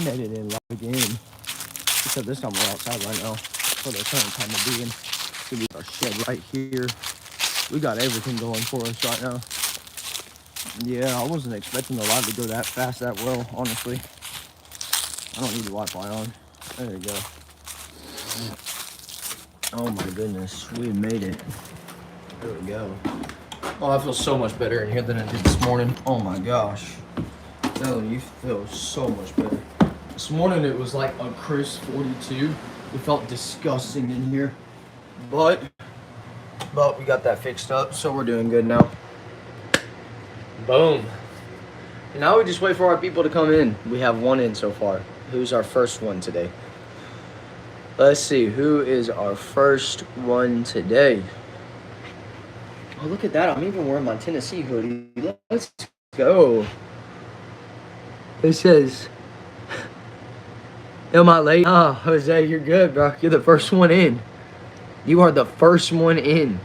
made it in live again. Except this time we're outside right now. For the current time of being. So we got our shed right here. We got everything going for us right now. Yeah, I wasn't expecting the live to go that fast, that well, honestly. I don't need the Wi-Fi on. There we go. Oh my goodness, we made it. There we go. Oh, I feel so much better in here than I did this morning. Oh my gosh. Telling you, feel so much better. This morning it was like a crisp 42. It felt disgusting in here. But we got that fixed up, so we're doing good now. Boom. And now we just wait for our people to come in. We have one in so far. Who's our first one today? Let's see, who is our first one today? Oh, look at that. I'm even wearing my Tennessee hoodie. Let's go. It says, am I late? Ah, Jose, you're good, bro. You're the first one in. You are the first one in.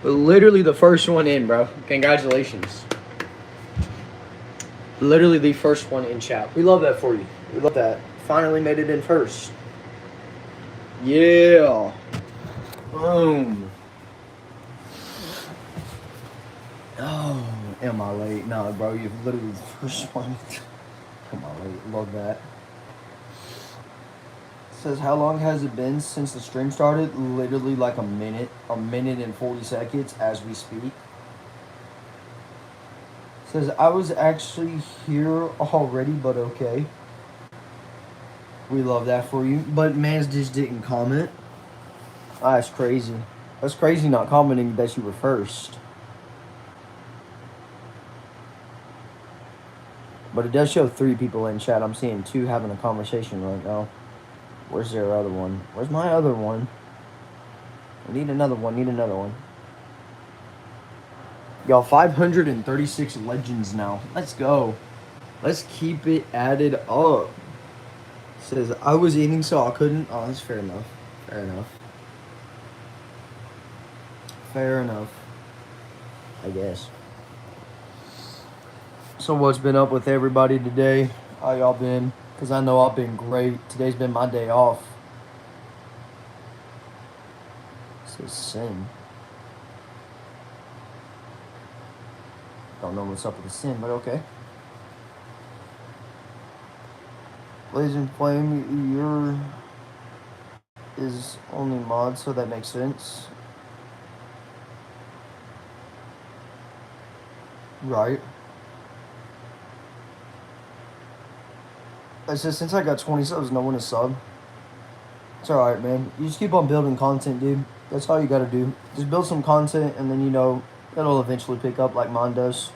Literally the first one in, bro. Congratulations. Literally the first one in chat. We love that for you. We love that. Finally made it in first. Yeah. Boom. Oh, am I late? Nah, bro, you're literally the first one. Am I late? Love that. Says, how long has it been since the stream started? Literally like a minute and 40 seconds as we speak. Says, I was actually here already, but okay. We love that for you. But mans just didn't comment. Ah, that's crazy. That's crazy not commenting that you were first. But it does show 3 people in chat. I'm seeing 2 having a conversation right now. Where's their other one? Where's my other one? I need another one. Y'all, 536 legends now. Let's go. Let's keep it added up. Says, I was eating so I couldn't. Oh, that's fair enough. Fair enough. I guess. So what's been up with everybody today? How y'all been? Because I know I've been great. Today's been my day off. It says sin. Don't know what's up with the sin, but okay. Blazing Flame, your is only mod, so that makes sense. Right. I said, since I got 20 subs, no one is sub. It's alright, man. You just keep on building content, dude. That's all you gotta do. Just build some content, and then, it'll eventually pick up like mine does.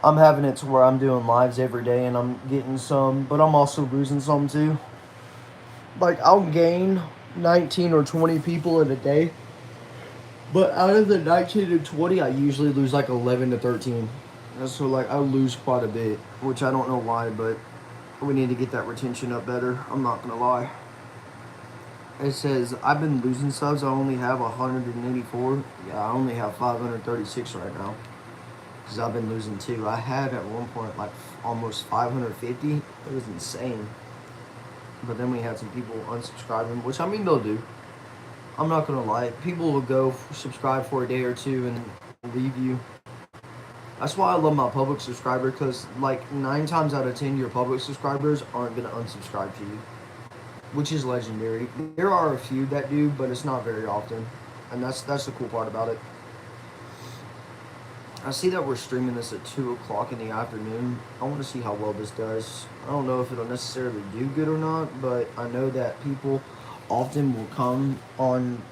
I'm having it to where I'm doing lives every day, and I'm getting some, but I'm also losing some, too. Like, I'll gain 19 or 20 people in a day, but out of the 19 to 20, I usually lose like 11 to 13. So, like, I lose quite a bit, which I don't know why, but we need to get that retention up better. I'm not gonna lie. It says, I've been losing subs. I only have 184. Yeah, I only have 536 right now. Because I've been losing too. I had at one point like almost 550. It was insane. But then we had some people unsubscribing, which I mean they'll do. I'm not gonna lie. People will go subscribe for a day or two and leave you. That's why I love my public subscriber, because like 9 times out of 10 your public subscribers aren't gonna unsubscribe to you, which is legendary. There are a few that do, but it's not very often, and that's the cool part about it. I see that we're streaming this at 2 o'clock in the afternoon. I want to see how well this does. I don't know if it'll necessarily do good or not, but I know that people often will come on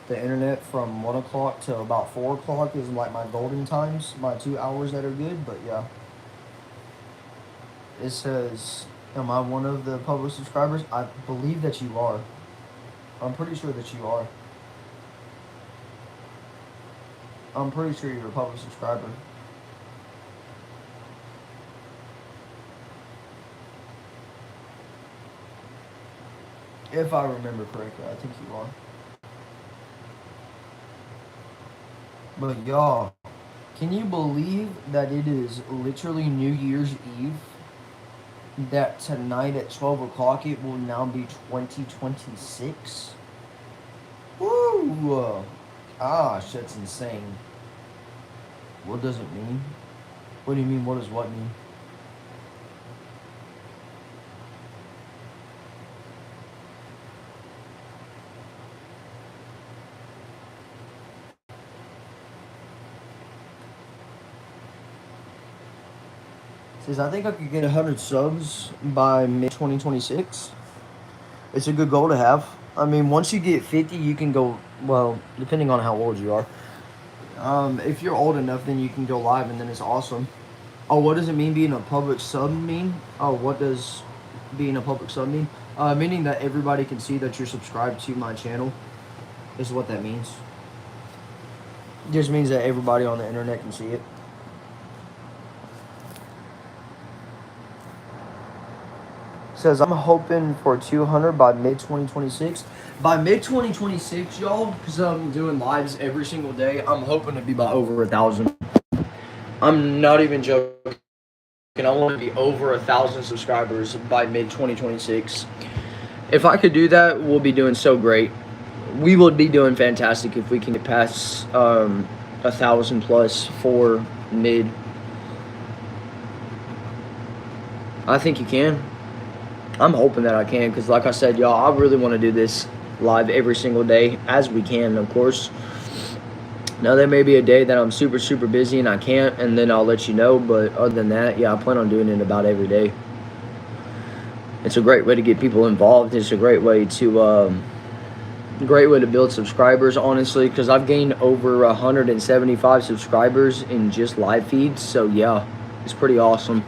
the internet from 1 o'clock to about 4 o'clock is like my golden times, my 2 hours that are good, but yeah. It says, am I one of the public subscribers? I believe that you are. I'm pretty sure that you are. I'm pretty sure you're a public subscriber. If I remember correctly, I think you are. But y'all, Can you believe that it is literally New Year's Eve? That tonight at 12 o'clock it will now be 2026? Woo! Gosh, that's insane. What does it mean? What do you mean, what does what mean? Says, I think I could get 100 subs by mid 2026. It's a good goal to have. I mean, once you get 50, you can go, well, depending on how old you are. If you're old enough, then you can go live, and then it's awesome. Oh, what does it mean being a public sub mean? Oh, what does being a public sub mean? Meaning that everybody can see that you're subscribed to my channel is what that means. It just means that everybody on the internet can see it. Says, I'm hoping for 200 by mid 2026. By mid 2026, y'all, because I'm doing lives every single day, I'm hoping to be by over 1,000. I'm not even joking. I want to be over 1,000 subscribers by mid 2026. If I could do that, we'll be doing so great. We would be doing fantastic if we can get past 1,000 plus for mid. I think you can. I'm hoping that I can, because like I said, y'all, I really want to do this live every single day as we can, of course. Now, there may be a day that I'm super, super busy and I can't, and then I'll let you know. But other than that, yeah, I plan on doing it about every day. It's a great way to get people involved. It's a great way to build subscribers, honestly, because I've gained over 175 subscribers in just live feeds. So, yeah, it's pretty awesome.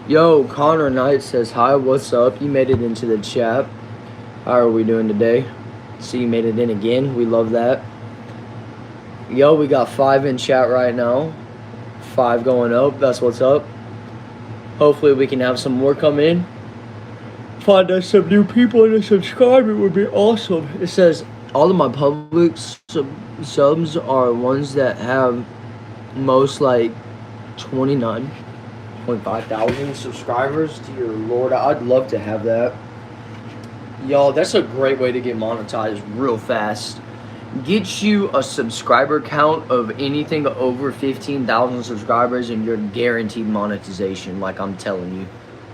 Yo, Connor Knight says, hi, what's up? You made it into the chat. How are we doing today? See, you made it in again. We love that. Yo, we got 5 in chat right now. 5 going up. That's what's up. Hopefully we can have some more come in. Find us some new people to subscribe. It would be awesome. It says, all of my public subs are ones that have most like 29,500 subscribers. Dear Lord, I'd love to have that. Y'all, that's a great way to get monetized real fast. Get you a subscriber count of anything over 15,000 subscribers and you're guaranteed monetization, like I'm telling you.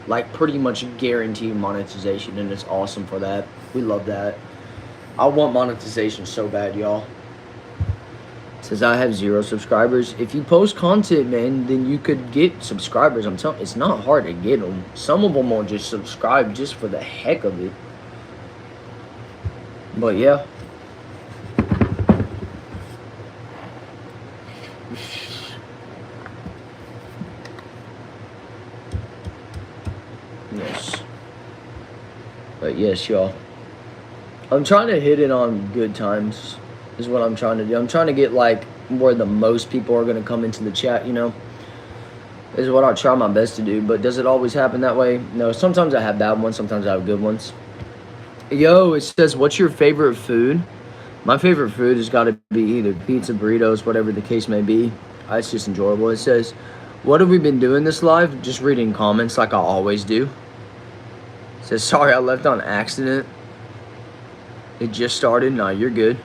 Like pretty much guaranteed monetization, and it's awesome for that. We love that. I want monetization so bad, y'all. Says I have 0 subscribers. If you post content, man, then you could get subscribers. I'm telling you, it's not hard to get them. Some of them will just subscribe just for the heck of it. But yeah. Yes. But yes, y'all. I'm trying to hit it on good times is what I'm trying to do. I'm trying to get like where the most people are going to come into the chat, you know. Is what I try my best to do. But does it always happen that way? No, sometimes I have bad ones. Sometimes I have good ones. Yo, it says, what's your favorite food? My favorite food has got to be either pizza, burritos, whatever the case may be. It's just enjoyable. It says, what have we been doing this live? Just reading comments like I always do. It says, sorry I left on accident. It just started. No, you're good.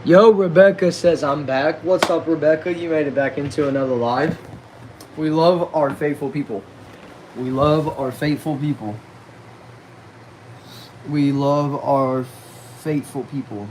Yo, Rebecca says I'm back. What's up, Rebecca? You made it back into another live. We love our faithful people. We love our faithful people. We love our faithful people.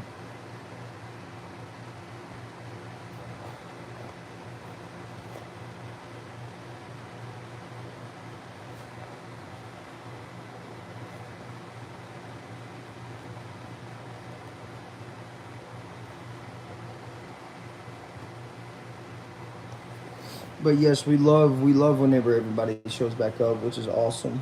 But yes, we love whenever everybody shows back up, which is awesome.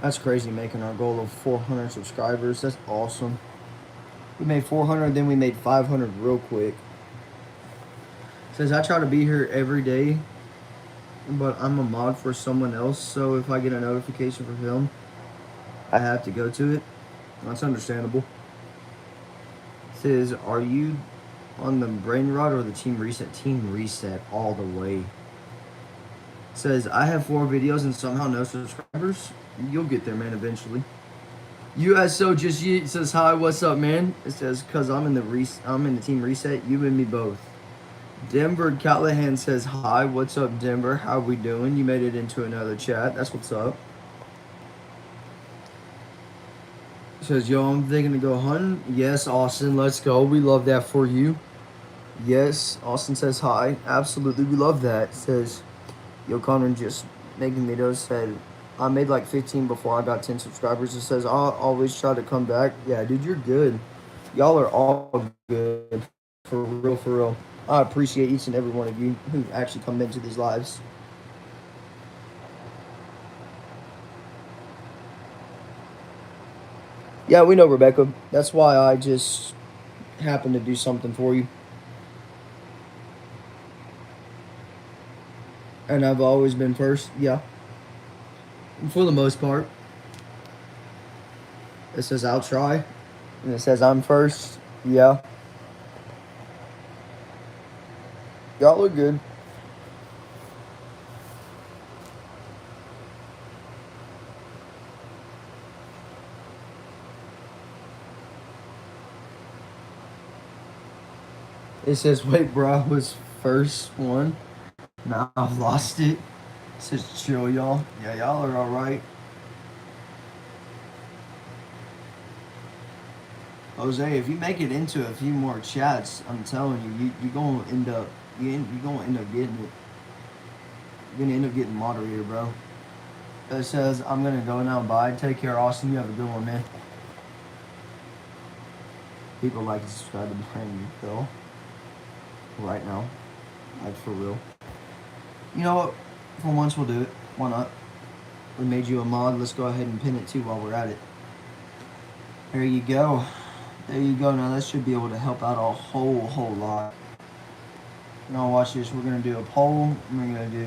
That's crazy, making our goal of 400 subscribers. That's awesome. We made 400, then we made 500 real quick. Says, I try to be here every day, but I'm a mod for someone else, so if I get a notification from him, I have to go to it. That's understandable. It says, are you on the brain rot or the team reset? Team reset all the way. It says, I have 4 videos and somehow no subscribers. You'll get there, man, eventually. USO just yeet says, hi, what's up, man? It says, cause I'm in the team reset, you and me both. Denver Callahan says, hi, what's up, Denver? How we doing? You made it into another chat. That's what's up. Says, yo, I'm thinking to go hunting. Yes, Austin, let's go. We love that for you. Yes, Austin says hi. Absolutely, we love that. Says, yo, Connor just making videos. Said, I made like 15 before I got 10 subscribers. It says, I'll always try to come back. Yeah, dude, you're good. Y'all are all good. For real, for real. I appreciate each and every one of you who actually come into these lives. Yeah, we know, Rebecca. That's why I just happened to do something for you. And I've always been first. Yeah. For the most part. It says, I'll try. And it says, I'm first. Yeah. Y'all look good. It says, wait, bro, I was first one. Now I've lost it. It says, chill, y'all. Yeah, y'all are alright. Jose, if you make it into a few more chats, I'm telling you, you're gonna end up getting it. You're gonna end up getting moderator, bro. It says, I'm gonna go now. Bye. Take care, Austin. You have a good one, man. People like to subscribe to Branden Phil right now. Like, for real. You know what? For once, we'll do it. Why not? We made you a mod. Let's go ahead and pin it too while we're at it. There you go. There you go. Now that should be able to help out a whole lot. Now watch this. We're gonna do a poll. We're gonna do.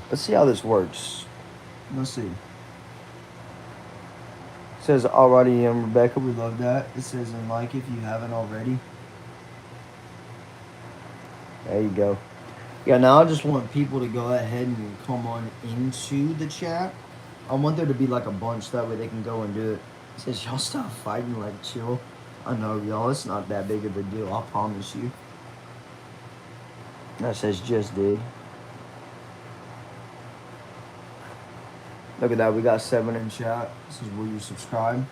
Let's see how this works. Let's see. It says already, Rebecca. We love that. It says and like if you haven't already. There you go. Yeah, now I just want people to go ahead and come on into the chat. I want there to be like a bunch, that way they can go and do it. It says, y'all stop fighting, like, chill. I know, y'all, it's not that big of a deal, I promise you. That says, just did. Look at that, we got 7 in chat. This is will you subscribe?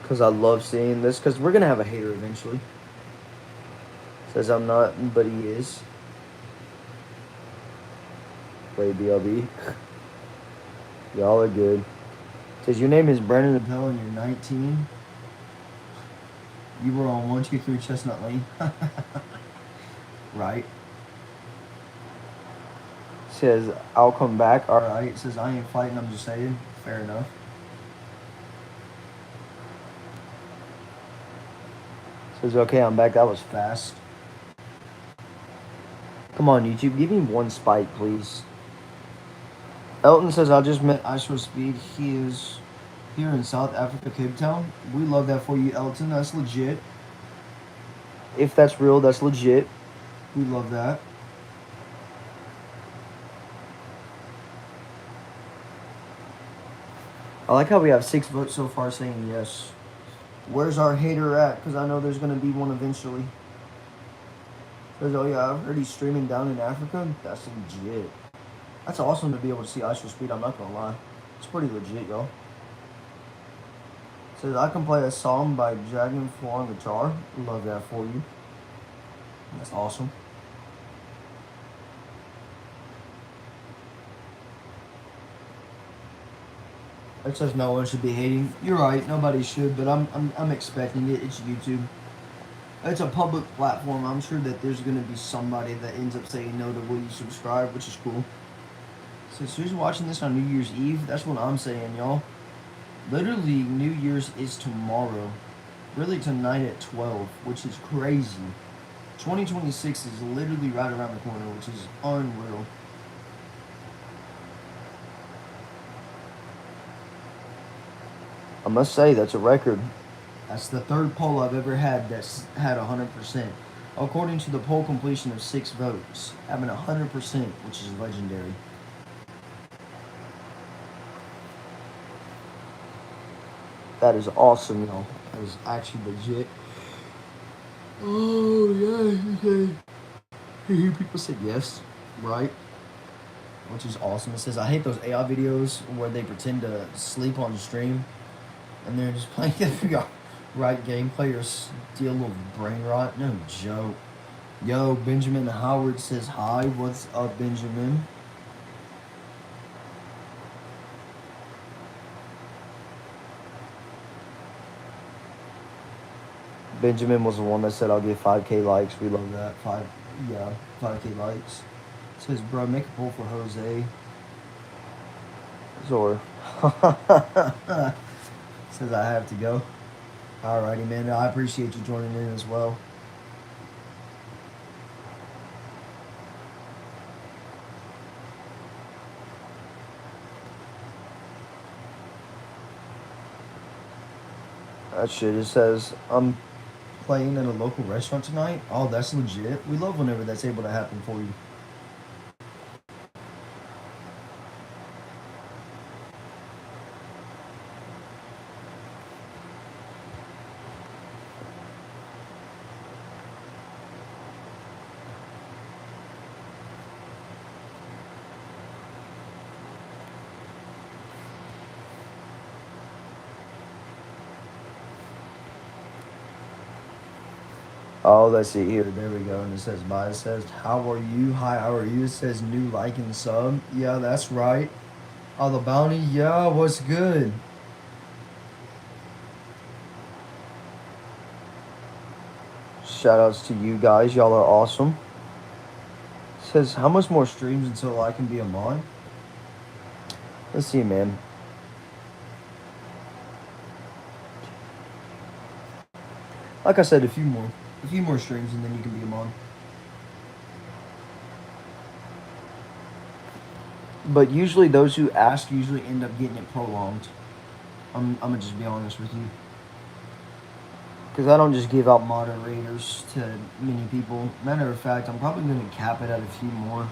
Because I love seeing this, because we're going to have a hater eventually. Says I'm not, but he is. Play BLB. Y'all are good. Says your name is Branden Appel and you're 19. You were on 123 Chestnut Lane. Right. Says I'll come back. Alright. Says I ain't fighting, I'm just saying. Fair enough. Says okay, I'm back. That was fast. Come on, YouTube. Give me one spike, please. Elton says, I just met Ice for Speed. He is here in South Africa, Cape Town. We love that for you, Elton. That's legit. If that's real, that's legit. We love that. I like how we have 6 votes so far saying yes. Where's our hater at? Because I know there's going to be one eventually. Says, oh yeah, I've heard he's streaming down in Africa. That's legit. That's awesome to be able to see Ice for Speed, I'm not gonna lie. It's pretty legit, y'all. Says, I can play a song by Dragonfly on guitar. Love that for you. That's awesome. It says no one should be hating. You're right, nobody should, but I'm expecting it. It's YouTube. It's a public platform. I'm sure that there's going to be somebody that ends up saying no to will you subscribe, which is cool. So who's watching this on New Year's Eve? That's what I'm saying, y'all. Literally, New Year's is tomorrow. Really tonight at 12, which is crazy. 2026 is literally right around the corner, which is unreal. I must say, that's a record. That's the third poll I've ever had that's had 100%. According to the poll completion of 6 votes, having 100%, which is legendary. That is awesome, y'all. That is actually legit. Oh, yeah, okay. People said yes, right? Which is awesome. It says, I hate those AI videos where they pretend to sleep on the stream and they're just playing the right gameplay or steal a little brain rot. No joke. Yo, Benjamin Howard says hi. What's up, Benjamin? Benjamin was the one that said I'll get 5K likes. We love that. 5K likes. It says, bro, make a poll for Jose. Zor. Says I have to go. Alrighty, man. I appreciate you joining in as well. That shit, it says, I'm playing in a local restaurant tonight. Oh, that's legit. We love whenever that's able to happen for you. Oh, let's see here. There we go. And it says, bye. It says, how are you? Hi, how are you? It says, new like and sub. Yeah, that's right. Oh, the bounty. Yeah, what's good? Shout outs to you guys. Y'all are awesome. It says, how much more streams until I can be a mod? Let's see, man. Like I said, a few more streams, and then you can be a mod. But usually those who ask usually end up getting it prolonged. I'm gonna just be honest with you. Because I don't just give out moderators to many people. Matter of fact, I'm probably gonna cap it at a few more.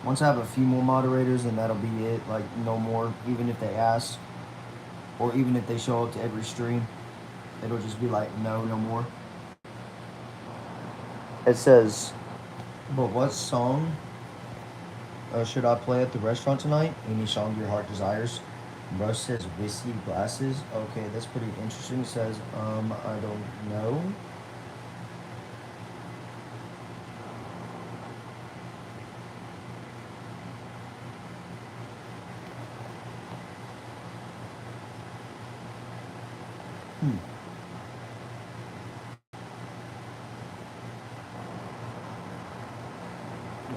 Once I have a few more moderators, then that'll be it. Like, no more, even if they ask. Or even if they show up to every stream. It'll just be like, no more. It says, but what song should I play at the restaurant tonight? Any song your heart desires. Bro says whiskey glasses. Okay, that's pretty interesting. It says, I don't know.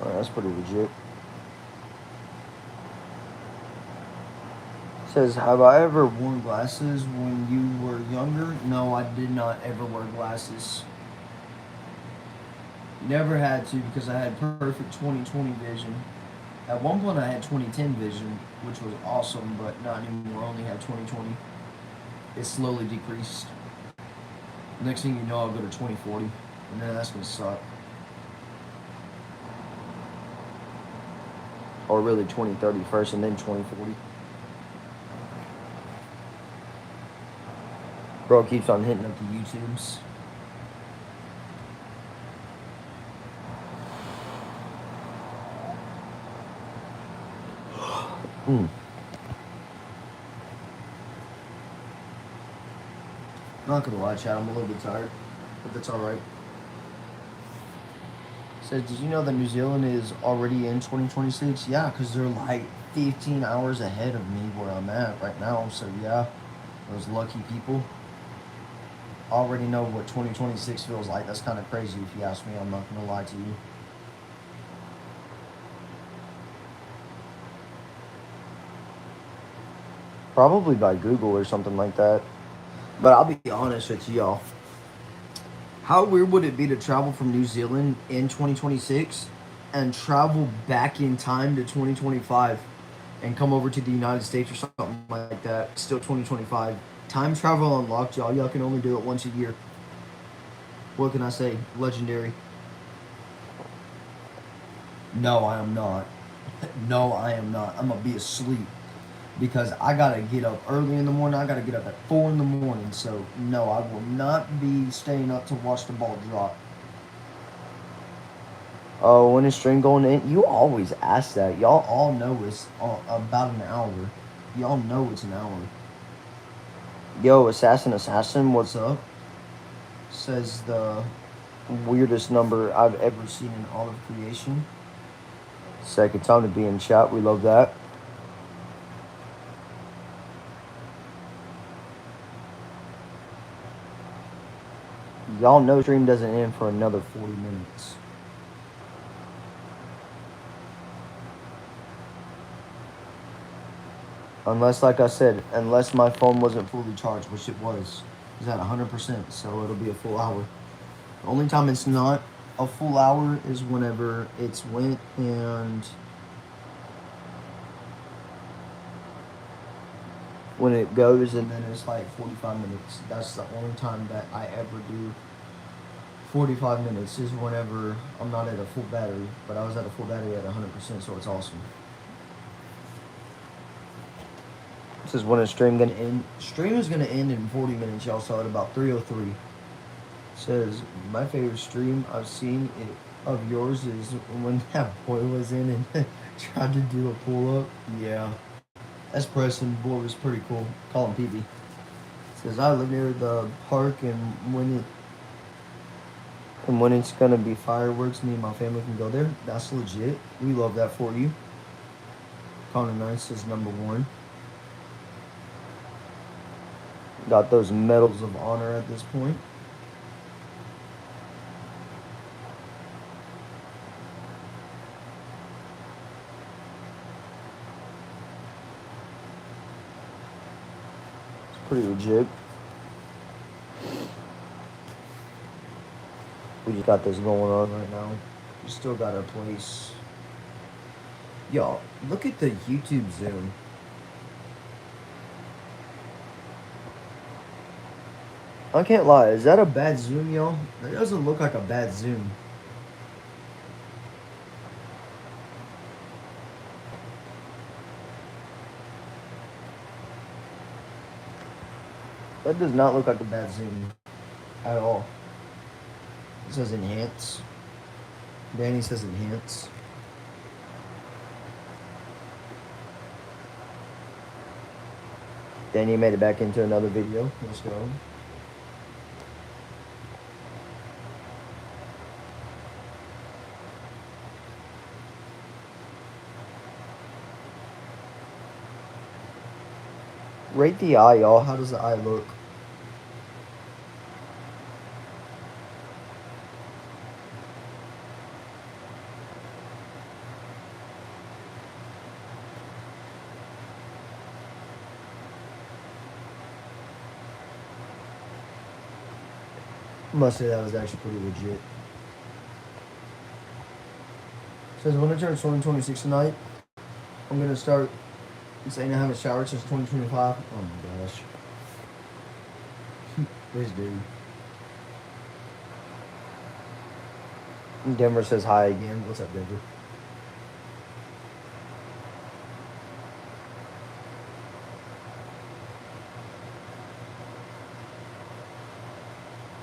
Oh, that's pretty legit. Says, have I ever worn glasses when you were younger? No, I did not ever wear glasses. Never had to because I had perfect 20/20 vision. At one point I had 20/10 vision, which was awesome, but not anymore. I only have 20/20. It slowly decreased. Next thing you know, I'll go to 20/40, and then that's gonna suck. Or really 20/30 first, and then 20/40. Bro keeps on hitting up the YouTubes. Not gonna lie, Chad, I'm a little bit tired, but that's alright. Says, did you know that New Zealand is already in 2026? Yeah, because they're like 15 hours ahead of me where I'm at right now. So yeah, those lucky people already know what 2026 feels like. That's kind of crazy if you ask me. I'm not gonna lie to you. Probably by Google or something like that. But I'll be honest with y'all. How weird would it be to travel from New Zealand in 2026 and travel back in time to 2025 and come over to the United States or something like that? Still 2025. Time travel unlocked, y'all. Y'all can only do it once a year. What can I say? Legendary. No, I am not. No, I am not. I'm gonna be asleep because I gotta get up early in the morning. I gotta get up at 4 in the morning. So no, I will not be staying up to watch the ball drop. Oh, when is stream going in? You always ask that. Y'all all know it's about an hour. Y'all know it's an hour. Yo, Assassin, what's up? Says the weirdest number I've ever seen in all of creation. Second time to be in chat. We love that. Y'all know stream doesn't end for another 40 minutes. Unless, like I said, unless my phone wasn't fully charged, which it was. It's at 100%, so it'll be a full hour. The only time it's not a full hour is whenever it's went and when it goes and then it's like 45 minutes. That's the only time that I ever do 45 minutes is whenever I'm not at a full battery, but I was at a full battery at 100%, so it's awesome. This is when a stream gonna end. Stream is gonna end in 40 minutes. Y'all saw it about 3:03. Says my favorite stream I've seen of yours is when that boy was in and tried to do a pull up. Yeah, that's Preston. Boy was pretty cool. Call him PB. Says I live near the park and when it's gonna be fireworks, me and my family can go there. That's legit. We love that for you. Connor Nice is number one. Got those medals of honor at this point. It's pretty legit. We just got this going on right now. We still got our place. Y'all, look at the YouTube zoom. I can't lie. Is that a bad zoom, y'all? That doesn't look like a bad zoom. That does not look like a bad zoom at all. It says enhance. Danny says enhance. Danny made it back into another video. Let's go. Rate the eye, y'all. How does the eye look? I must say that was actually pretty legit. Says when I turn 2026 tonight, I'm gonna start saying I haven't showered since 2025. Oh my gosh. This dude. Denver says hi again. What's up, Denver?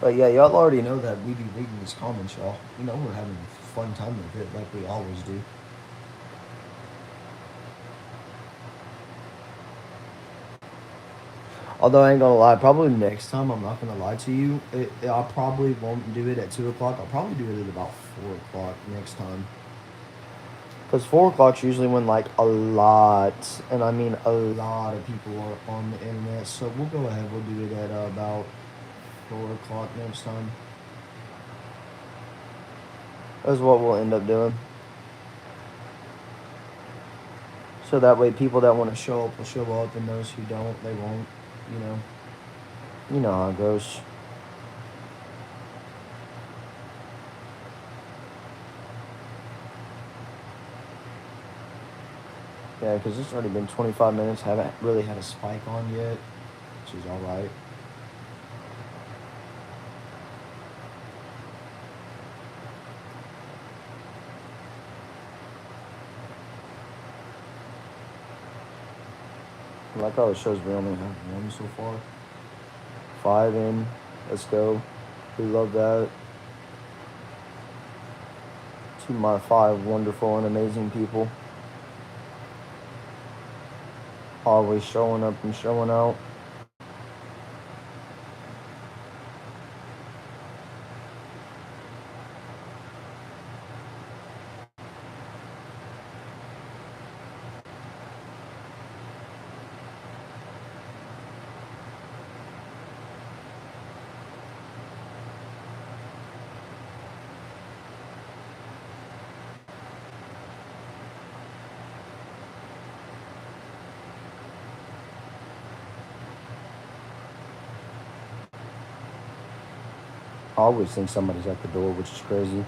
But yeah, y'all already know that we be reading these comments, y'all. You know we're having a fun time with it, like we always do. Although I ain't gonna lie, probably next time I'm not gonna lie to you. I probably won't do it at 2 o'clock. I'll probably do it at about 4 o'clock next time. Because 4 o'clock's usually when like a lot, and I mean a lot of people are on the internet. So we'll go ahead. We'll do it at about 4 o'clock next time. That's what we'll end up doing. So that way, people that want to show up will show up, and those who don't, they won't. You know how it goes. Yeah, because it's already been 25 minutes. Haven't really had a spike on yet, which is all right. I like how it shows we only have one so far. 5 in. Let's go. We love that. To my 5 wonderful and amazing people. Always showing up and showing out. I always think somebody's at the door, which is crazy.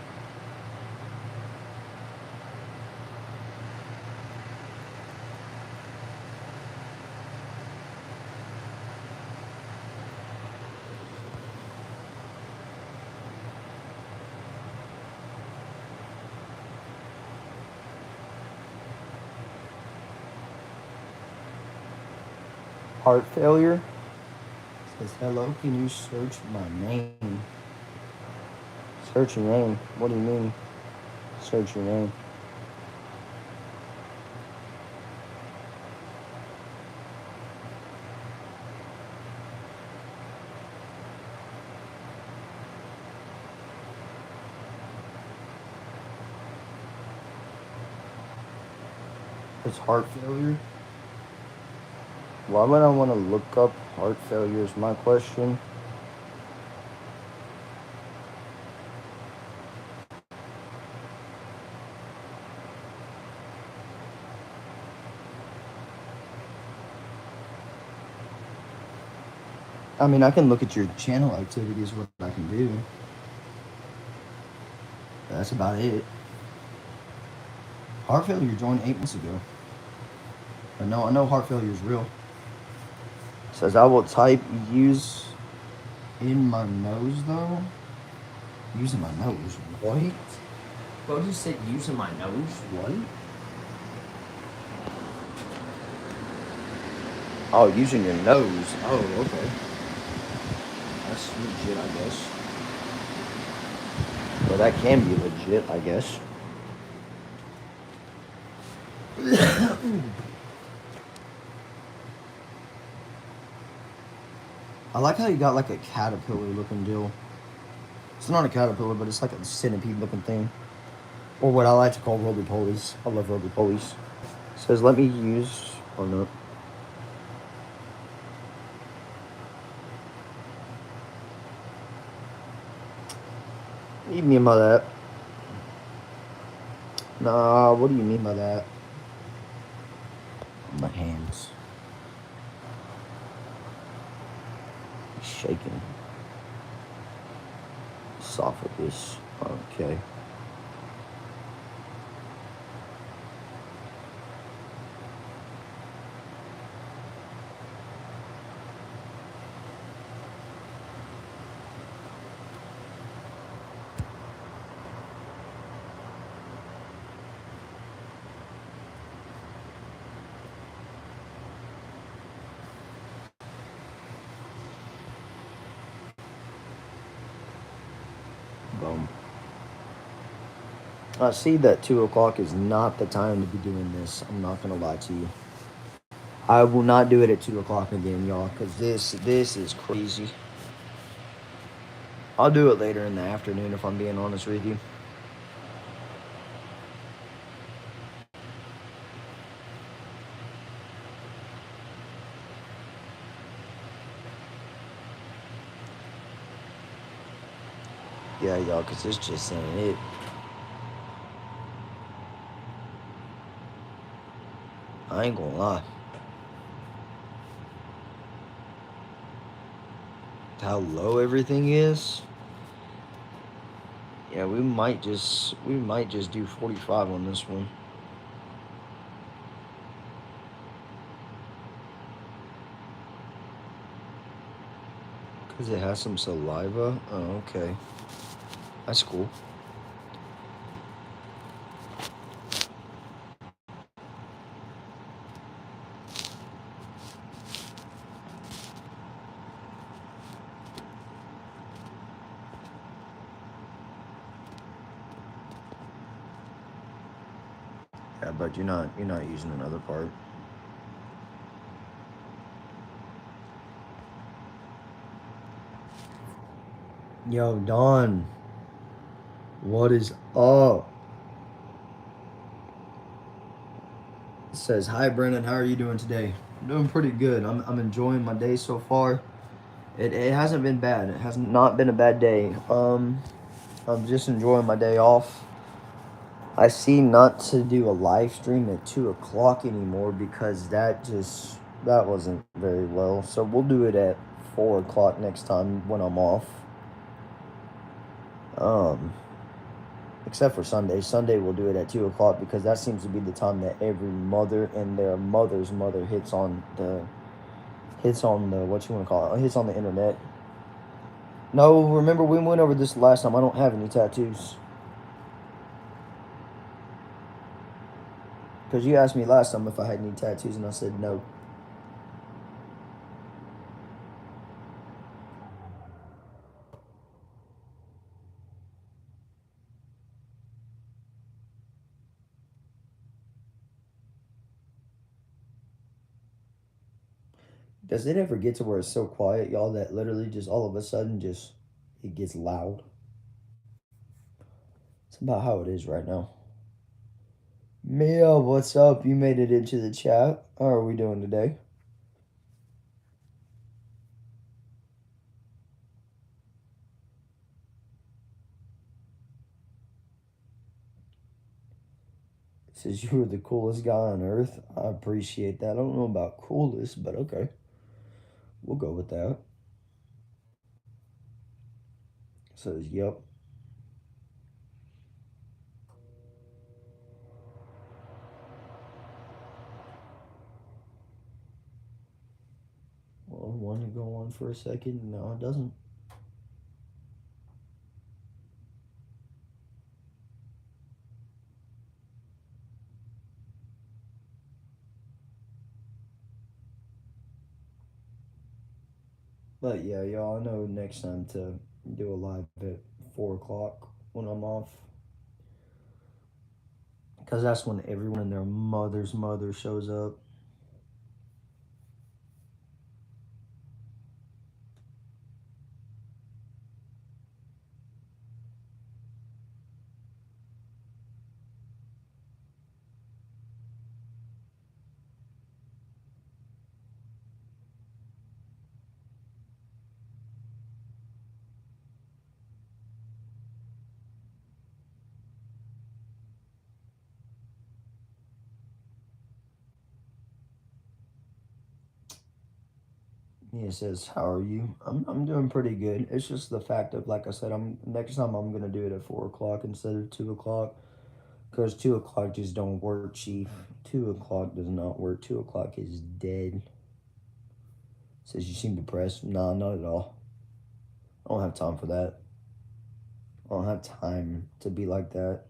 Heart failure. Says, hello, can you search my name? Search your name? What do you mean? Search your name. It's heart failure? Why would I want to look up heart failure is my question. I mean, I can look at your channel activities, what I can do. That's about it. Heart failure joined 8 months ago. I know heart failure is real. Says I will type use in my nose though. Using my nose. What? Bro just said using my nose. What? Oh, using your nose. Oh, okay. That's legit, I guess. Well, that can be legit, I guess. I like how you got like a caterpillar looking deal. It's not a caterpillar, but it's like a centipede looking thing. Or what I like to call roly polies. I love roly polies. Says let me use or no. What do you mean by that? Nah, what do you mean by that? My hands. Shaking. Esophagus. Okay. Boom. I see that 2 o'clock is not the time to be doing this. I'm not gonna lie to you. I will not do it at 2 o'clock again, y'all, because this is crazy. I'll do it later in the afternoon if I'm being honest with you. Yeah, y'all, because this just ain't it. I ain't gonna lie. How low everything is. Yeah, we might just do 45 on this one. Because it has some saliva? Oh, okay. That's cool. Yeah, but you're not using another part. Yo, Don, what is up? It says, hi, Branden. How are you doing today? I'm doing pretty good. I'm enjoying my day so far. It hasn't been bad. It has not been a bad day. I'm just enjoying my day off. I see not to do a live stream at 2 o'clock anymore because that wasn't very well. So we'll do it at 4 o'clock next time when I'm off. Um, except for Sunday. Sunday we'll do it at 2 o'clock because that seems to be the time that every mother and their mother's mother hits on the what you want to call it, hits on the internet. No, remember we went over this last time. I don't have any tattoos. Because you asked me last time if I had any tattoos, and I said no. Does it ever get to where it's so quiet, y'all, that literally just all of a sudden just it gets loud? It's about how it is right now. Mia, what's up? You made it into the chat. How are we doing today? It says you were the coolest guy on earth. I appreciate that. I don't know about coolest, but okay. We'll go with that. It says, yep. Well, want to go on for a second? No, it doesn't. But yeah, y'all, I know next time to do a live at 4 o'clock when I'm off. Because that's when everyone and their mother's mother shows up. He says, "How are you?" I'm doing pretty good. It's just the fact of, like I said, I'm next time I'm gonna do it at 4 o'clock instead of 2 o'clock, because 2 o'clock just don't work, Chief. 2 o'clock does not work. 2 o'clock is dead. Says you seem depressed. Nah, not at all. I don't have time for that. I don't have time to be like that.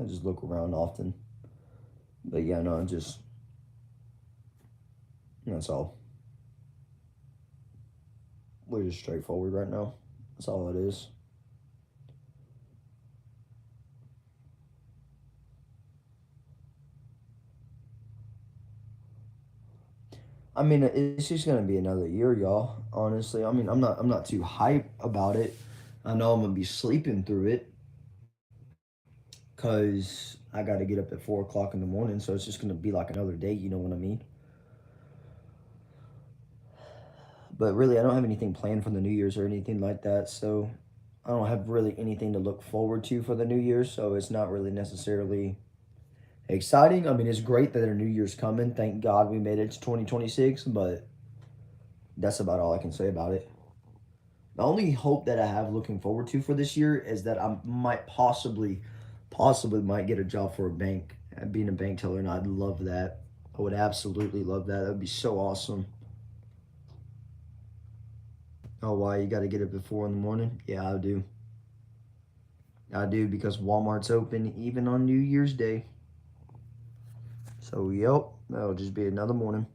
I just look around often. But yeah, no, just that's all. We're just straightforward right now. That's all it is. I mean, it's just gonna be another year, y'all. Honestly, I mean, I'm not too hype about it. I know I'm gonna be sleeping through it because I got to get up at 4 o'clock in the morning. So it's just gonna be like another day. You know what I mean? But really, I don't have anything planned for the New Year's or anything like that. So I don't have really anything to look forward to for the New Year's. So it's not really necessarily exciting. I mean, it's great that our New Year's coming. Thank God we made it to 2026. But that's about all I can say about it. The only hope that I have looking forward to for this year is that I might possibly possibly might get a job for a bank, being a bank teller, and I'd love that. I would absolutely love that. That would be so awesome. Oh, why you got to get up at 4 in the morning? Yeah, I do. I do because Walmart's open even on New Year's Day. So, yep, that'll just be another morning.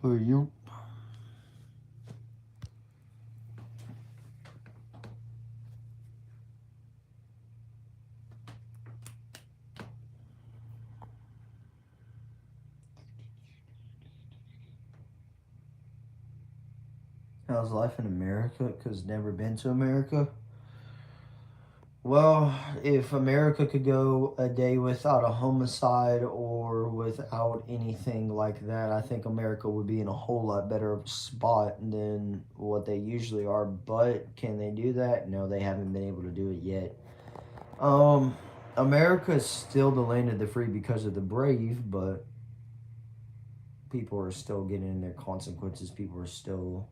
Who are you? How's life in America? Because never been to America. Well, if America could go a day without a homicide or without anything like that, I think America would be in a whole lot better spot than what they usually are. But can they do that? No, they haven't been able to do it yet. Um, America is still the land of the free because of the brave, but people are still getting their consequences. People are still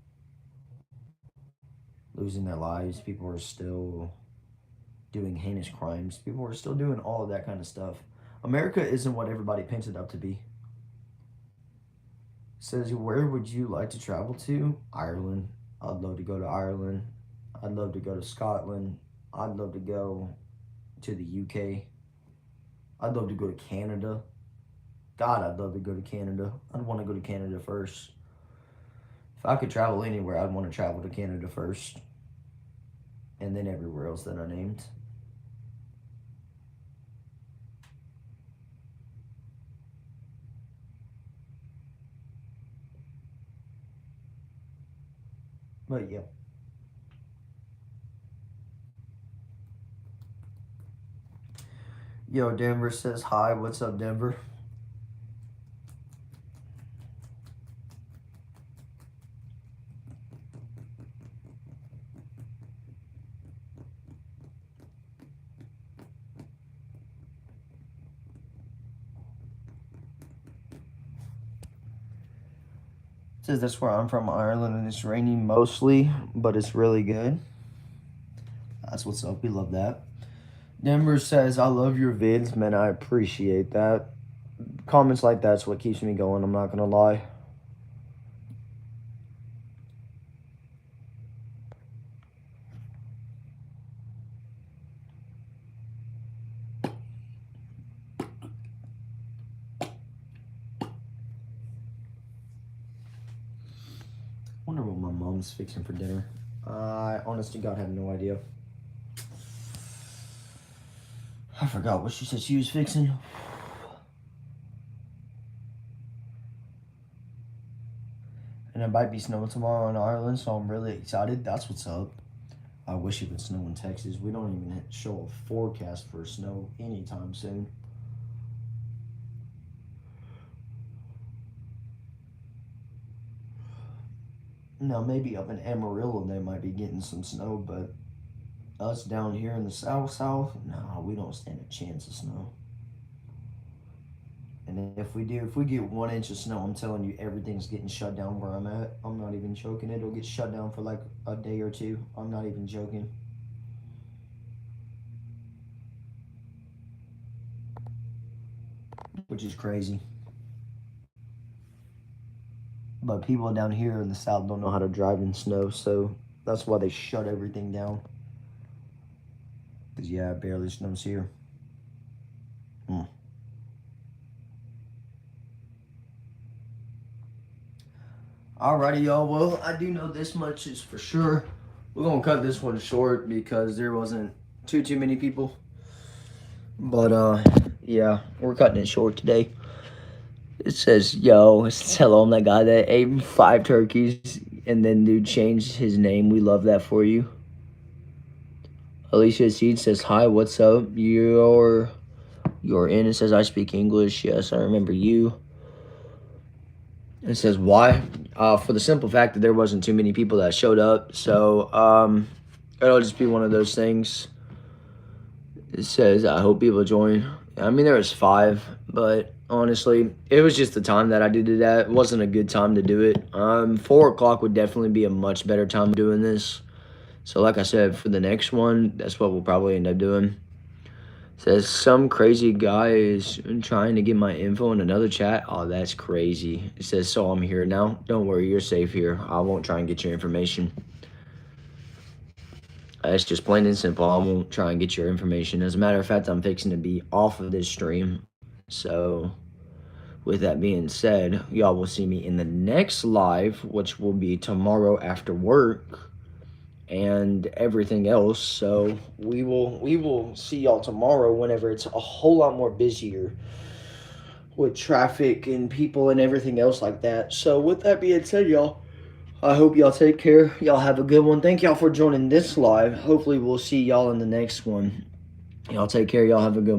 losing their lives. People are still doing heinous crimes. People are still doing all of that kind of stuff. America isn't what everybody paints it up to be. It says, where would you like to travel to? Ireland. I'd love to go to Ireland. I'd love to go to Scotland. I'd love to go to the UK. I'd love to go to Canada. God, I'd love to go to Canada. I'd want to go to Canada first. If I could travel anywhere, I'd want to travel to Canada first. And then everywhere else that I named. But yeah. Yo, Denver says hi. What's up, Denver? Says that's where I'm from, Ireland, and it's raining mostly, but it's really good. That's what's up. We love that. Denver says, I love your vids, man. I appreciate that. Comments like that's what keeps me going. I'm not going to lie. I wonder what my mom's fixing for dinner. I honest to God have no idea. I forgot what she said she was fixing. And it might be snowing tomorrow in Ireland, so I'm really excited. That's what's up. I wish it would snow in Texas. We don't even show a forecast for snow anytime soon. Now, maybe up in Amarillo they might be getting some snow, but us down here in the south, no, we don't stand a chance of snow. And if we get 1 inch of snow, I'm telling you, everything's getting shut down where I'm at. I'm not even joking. It'll get shut down for like a day or two. I'm not even joking. Which is crazy. But people down here in the south don't know how to drive in snow, so that's why they shut everything down. Because, yeah, it barely snows here. Alrighty, y'all. Well, I do know this much is for sure. We're going to cut this one short because there wasn't too many people. But, yeah, we're cutting it short today. It says, yo, it says, hello, I'm that guy that ate 5 turkeys and then dude changed his name. We love that for you. Alicia Seed says, hi, what's up? You're in. It says, I speak English. Yes, I remember you. It says, why? For the simple fact that there wasn't too many people that showed up. So, it'll just be one of those things. It says, I hope people join. I mean, there was 5, but honestly, it was just the time that I did it at. It wasn't a good time to do it. 4 o'clock would definitely be a much better time doing this. So, like I said, for the next one, that's what we'll probably end up doing. It says, some crazy guy is trying to get my info in another chat. Oh, that's crazy. It says, so I'm here now. Don't worry, you're safe here. I won't try and get your information. It's just plain and simple. I won't try and get your information. As a matter of fact, I'm fixing to be off of this stream. So, with that being said, y'all will see me in the next live, which will be tomorrow after work and everything else. So, we will see y'all tomorrow whenever it's a whole lot more busier with traffic and people and everything else like that. So, with that being said, y'all, I hope y'all take care. Y'all have a good one. Thank y'all for joining this live. Hopefully, we'll see y'all in the next one. Y'all take care. Y'all have a good one.